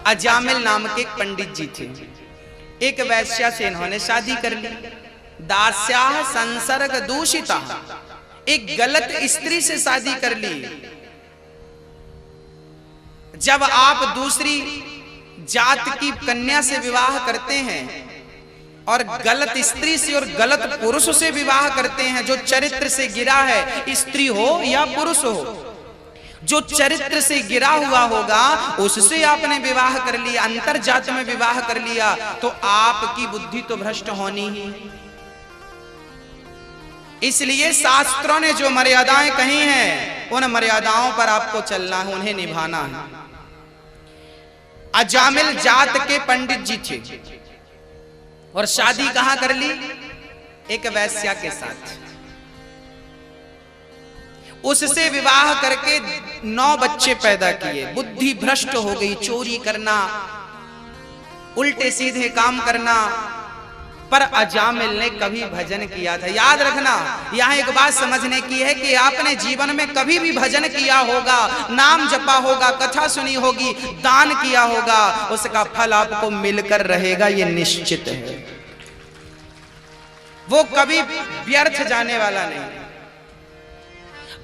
अजामिल नाम के एक पंडित जी थे। एक वैश्या से इन्होंने शादी कर ली। दास्याह संसर्ग दूषिता, एक गलत स्त्री से शादी कर ली। जब आप दूसरी जात की कन्या से विवाह करते हैं और गलत स्त्री से और गलत पुरुष से विवाह करते हैं, जो चरित्र से गिरा है, स्त्री हो या पुरुष हो, जो चरित्र से गिरा हुआ होगा उससे आपने विवाह कर लिया, अंतर जात में विवाह कर लिया, तो आपकी बुद्धि तो भ्रष्ट होनी ही। इसलिए शास्त्रों ने जो मर्यादाएं कही हैं उन मर्यादाओं पर आपको चलना है, उन्हें निभाना है। अजामिल जात के पंडित जी थे और शादी कहां कर ली? एक वैश्या के साथ। उससे विवाह करके 9 बच्चे पैदा किए। बुद्धि भ्रष्ट हो गई, चोरी करना, उल्टे सीधे काम करना। पर अजामिल ने कभी भजन किया था? याद रखना, यहां एक बात समझने की है कि आपने जीवन में कभी भी भजन किया होगा, नाम जपा होगा, कथा सुनी होगी, दान किया होगा, उसका फल आपको मिलकर रहेगा, ये निश्चित है। वो कभी व्यर्थ जाने वाला नहीं।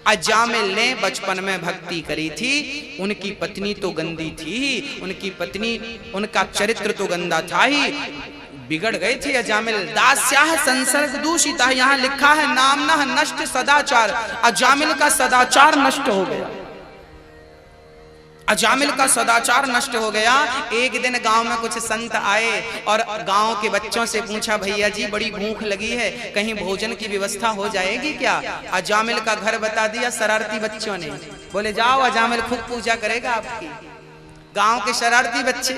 अजामिल ने बचपन में भक्ति करी थी। उनकी पत्नी तो गंदी थी, उनकी पत्नी, उनका चरित्र तो गंदा था ही, बिगड़ गए थे अजामिल। दास्याह संसर्ग दूषिता, यहां लिखा है नामना नष्ट सदाचार। अजामिल का सदाचार नष्ट हो गया, अजामिल का सदाचार नष्ट हो गया। एक दिन गांव में कुछ संत आए और गांव के बच्चों से पूछा, भैया जी बड़ी भूख लगी है, कहीं भोजन की व्यवस्था हो जाएगी क्या? अजामिल का घर बता दिया शरारती बच्चों ने। बोले जाओ, अजामिल खूब पूजा करेगा आपकी। गांव के शरारती बच्चे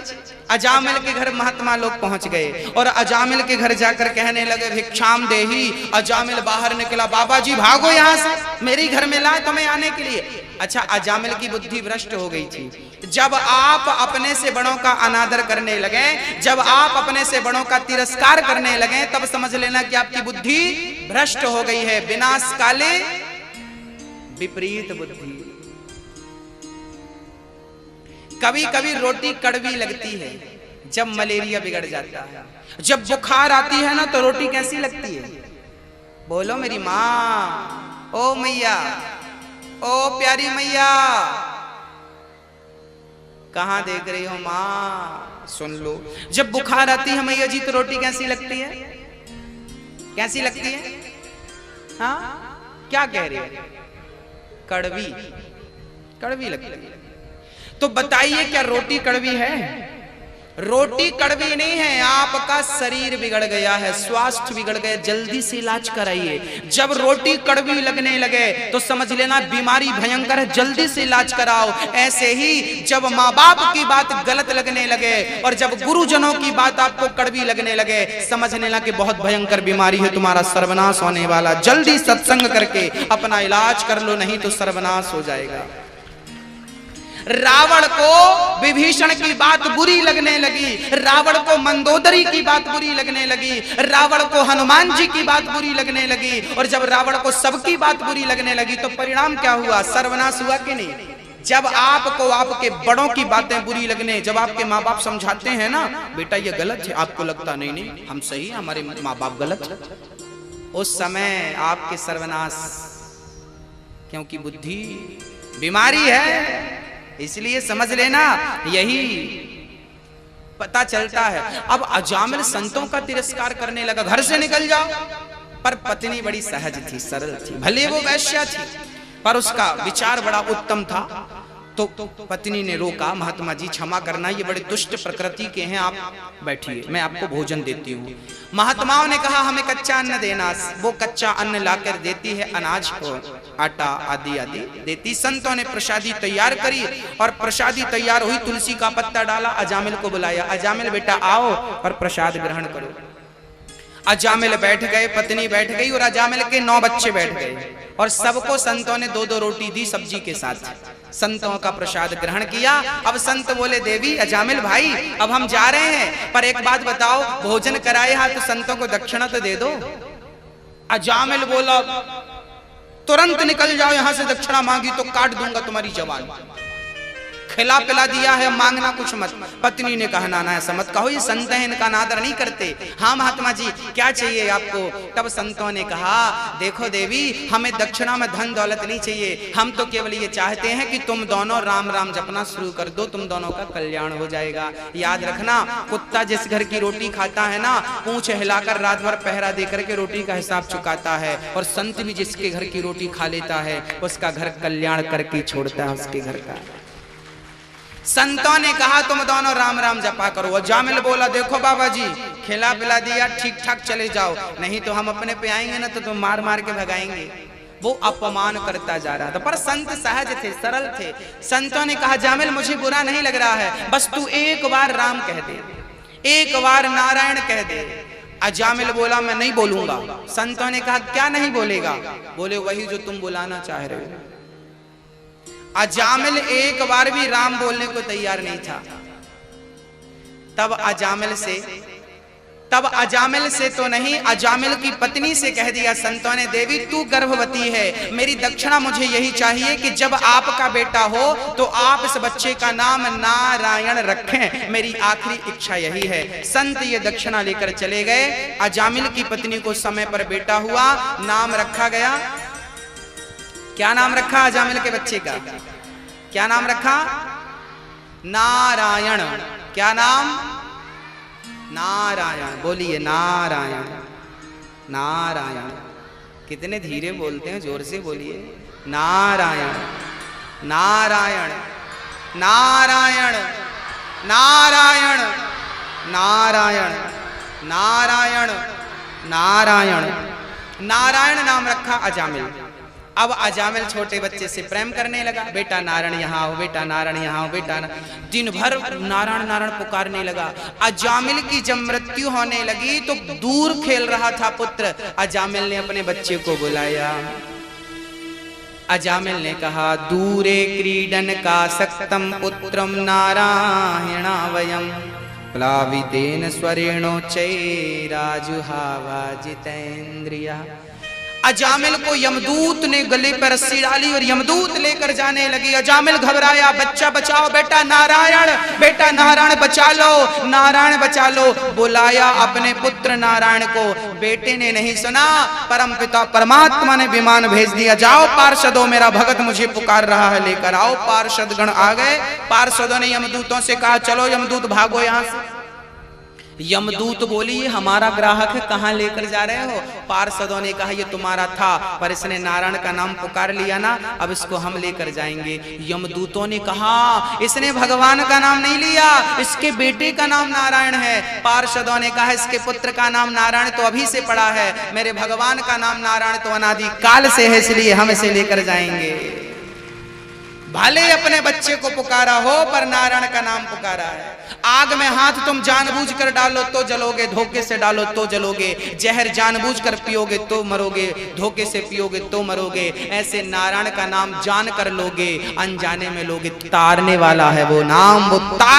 अजामिल के घर महात्मा लोग पहुंच गए और अजामिल के घर जाकर कहने लगे भिक्षाम देही। अजामिल बाहर निकला, बाबा जी भागो यहां से, मेरे घर में लाए तुम्हें आने के लिए। अच्छा, अजामिल की बुद्धि भ्रष्ट हो गई थी। जब आप अपने से बड़ों का अनादर करने लगे, जब आप अपने से बड़ों का तिरस्कार करने लगे, तब समझ लेना कि आपकी बुद्धि भ्रष्ट हो गई है। विनाश काले विपरीत बुद्धि। कभी कभी रोटी कड़वी लगती है जब मलेरिया बिगड़ जाता है। जब बुखार आती है ना तो रोटी कैसी लगती है? बोलो मेरी माँ, ओ मैया, ओ प्यारी मैया, कहां देख रही हो माँ? सुन लो, जब बुखार आती है मैया जी तो रोटी कैसी लगती है? कैसी लगती है? हाँ, क्या कह रही है? कड़वी, कड़वी लगती है। तो बताइए क्या रोटी कड़वी है? रोटी कड़वी नहीं है, आपका शरीर बिगड़ गया है, स्वास्थ्य बिगड़ गया, जल्दी से इलाज कराइए। जब रोटी कड़वी लगने लगे तो समझ लेना बीमारी भयंकर है, जल्दी से इलाज कराओ। ऐसे ही जब माँ बाप की बात गलत लगने लगे और जब गुरुजनों की बात आपको कड़वी लगने लगे, समझ लेना कि बहुत भयंकर बीमारी है, तुम्हारा सर्वनाश होने वाला। जल्दी सत्संग करके अपना इलाज कर लो, नहीं तो सर्वनाश हो जाएगा। रावण को विभीषण की बात बुरी लगने लगी, रावण को मंदोदरी की बात बुरी लगने लगी, रावण को हनुमान जी की बात बुरी लगने लगी। और जब रावण को सबकी बात बुरी लगने लगी तो परिणाम क्या हुआ? सर्वनाश हुआ कि नहीं? जब आपको आपके बड़ों की बातें बुरी लगने, जब आपके माँ बाप समझाते हैं ना, बेटा ये गलत है, आपको लगता नहीं नहीं हम सही, हमारे माँ बाप गलत है, उस समय आपके सर्वनाश, क्योंकि बुद्धि बीमारी है। इसलिए समझ लेना, यही पता चलता है। अब अजामिल संतों का तिरस्कार करने लगा, घर से निकल जाओ। पर पत्नी बड़ी सहज थी, सरल थी, भले वो वैश्या थी पर उसका विचार बड़ा उत्तम था। तो पत्नी ने रोका, महात्मा जी क्षमा करना, ये बड़े दुष्ट प्रकृति के हैं, आप बैठिए, मैं आपको भोजन देती हूँ। महात्माओं ने कहा हमें कच्चा अन्न देना। वो कच्चा अन्न लाकर देती है, अनाज को, आटा आदि आदि देती। संतों ने प्रसादी तैयार करी और प्रसादी तैयार हुई, तुलसी का पत्ता डाला, अजामिल को बुलाया, अजामिल बेटा आओ और प्रसाद ग्रहण करो। अजामिल बैठ गए, पत्नी बैठ गई और अजामिल के 9 बच्चे बैठ गए और सबको संतों ने 2-2 रोटी दी सब्जी के साथ। संतों का प्रसाद ग्रहण किया। अब संत बोले, देवी अजामिल भाई अब हम जा रहे हैं, पर एक बात बताओ, भोजन कराए हाथ तो संतों को दक्षिणा तो दे दो। अजामिल बोला, तुरंत निकल जाओ यहां से, दक्षिणा मांगी तो काट दूंगा तुम्हारी जबान। खिला पिला दिया है, मांगना कुछ मत। पत्नी ने कहा ना ऐसा मत कहो, ये संत हैं, इनका अनादर नहीं करते। हाँ महात्मा जी क्या चाहिए आपको? तब संतों ने कहा देखो देवी, हमें दक्षिणा में धन दौलत नहीं चाहिए, हम तो केवल ये चाहते हैं कि तुम दोनों राम राम जपना शुरू कर दो, तुम दोनों का कल्याण हो जाएगा। याद रखना, कुत्ता जिस घर की रोटी खाता है ना, पूंछ हिलाकर रात भर पहरा देकर के रोटी का हिसाब चुकाता है, और संत भी जिसके घर की रोटी खा लेता है उसका घर कल्याण करके छोड़ता है उसके घर का। संतों ने कहा तुम दोनों राम राम जपा करो। और जामिल बोला देखो बाबा जी, खिला पिला दिया, ठीक ठाक चले जाओ, नहीं तो हम अपने पे आएंगे ना तो तुम मार मार के भगाएंगे। वो अपमान करता जा रहा था, पर संत सहज थे, सरल थे। संतों ने कहा जामिल मुझे बुरा नहीं लग रहा है, बस तू एक बार राम कह दे, एक बार नारायण कह दे। अजामिल बोला मैं नहीं बोलूंगा। संतों ने कहा क्या नहीं बोलेगा? बोले वही जो तुम बुलाना चाह रहे हो। अजामिल एक बार भी राम बोलने को तैयार नहीं था। तब अजामिल से तो नहीं, अजामिल की पत्नी से कह दिया संतों ने, देवी तू गर्भवती है, मेरी दक्षिणा मुझे यही चाहिए कि जब आपका बेटा हो तो आप इस बच्चे का नाम नारायण रखें, मेरी आखिरी इच्छा यही है। संत ये दक्षिणा लेकर चले गए। अजामिल की पत्नी को समय पर बेटा हुआ, नाम रखा गया। क्या नाम रखा अजामिल के बच्चे का? क्या नाम रखा? नारायण। क्या नाम? नारायण। बोलिए नारायण, नारायण। कितने धीरे बोलते हैं, जोर से बोलिए। नारायण, नारायण, नारायण, नारायण, नारायण, नारायण, नारायण। नारायण नाम रखा अजामिल। अब अजामिल छोटे बच्चे से प्रेम करने लगा, बेटा नारायण यहाँ आओ, बेटा नारायण यहाँ आओ, बेटा दिन भर नारायण नारायण पुकारने लगा। अजामिल की जब मृत्यु होने लगी तो दूर खेल रहा था पुत्र, अजामिल ने अपने बच्चे को बुलाया। अजामिल ने कहा दूरे क्रीडन का सक्तम पुत्रम नारायणा वयम प्लावितेन स्वरेणो चैराजुहावा जितेंद्रिया। अजामिल को यमदूत ने गले पर रस्सी डाली और यमदूत लेकर जाने लगी। अजामिल घबराया, बच्चा बचाओ, बेटा नारायण, बेटा नारायण बचा लो, नारायण बचा लो। बुलाया अपने पुत्र नारायण को, बेटे ने नहीं सुना। परम पिता परमात्मा ने विमान भेज दिया, जाओ पार्षदों मेरा भगत मुझे पुकार रहा है, लेकर आओ। पार्षद गण आ गए। पार्षदों ने यमदूतों से कहा चलो यमदूत भागो यहाँ से। यमदूत बोली ये हमारा ग्राहक है, कहाँ लेकर जा रहे हो? पार्षदों ने कहा ये तुम्हारा था, पर इसने नारायण का नाम पुकार लिया ना, अब इसको हम लेकर जाएंगे। यमदूतों ने कहा इसने भगवान का नाम नहीं लिया, इसके बेटे का नाम नारायण है। पार्षदों ने कहा इसके पुत्र का नाम नारायण तो अभी से पड़ा है, मेरे भगवान का नाम नारायण तो अनादि काल से है, इसलिए हम इसे लेकर जाएंगे। भले अपने बच्चे को पुकारा हो पर नारायण का नाम पुकारा है। आग में हाथ तुम जानबूझकर डालो तो जलोगे, धोखे से डालो तो जलोगे। जहर जानबूझकर पियोगे तो मरोगे, धोखे से पियोगे तो मरोगे। ऐसे नारायण का नाम जान कर लोगे, अनजाने में लोगे। तारने वाला है वो नाम, वो तार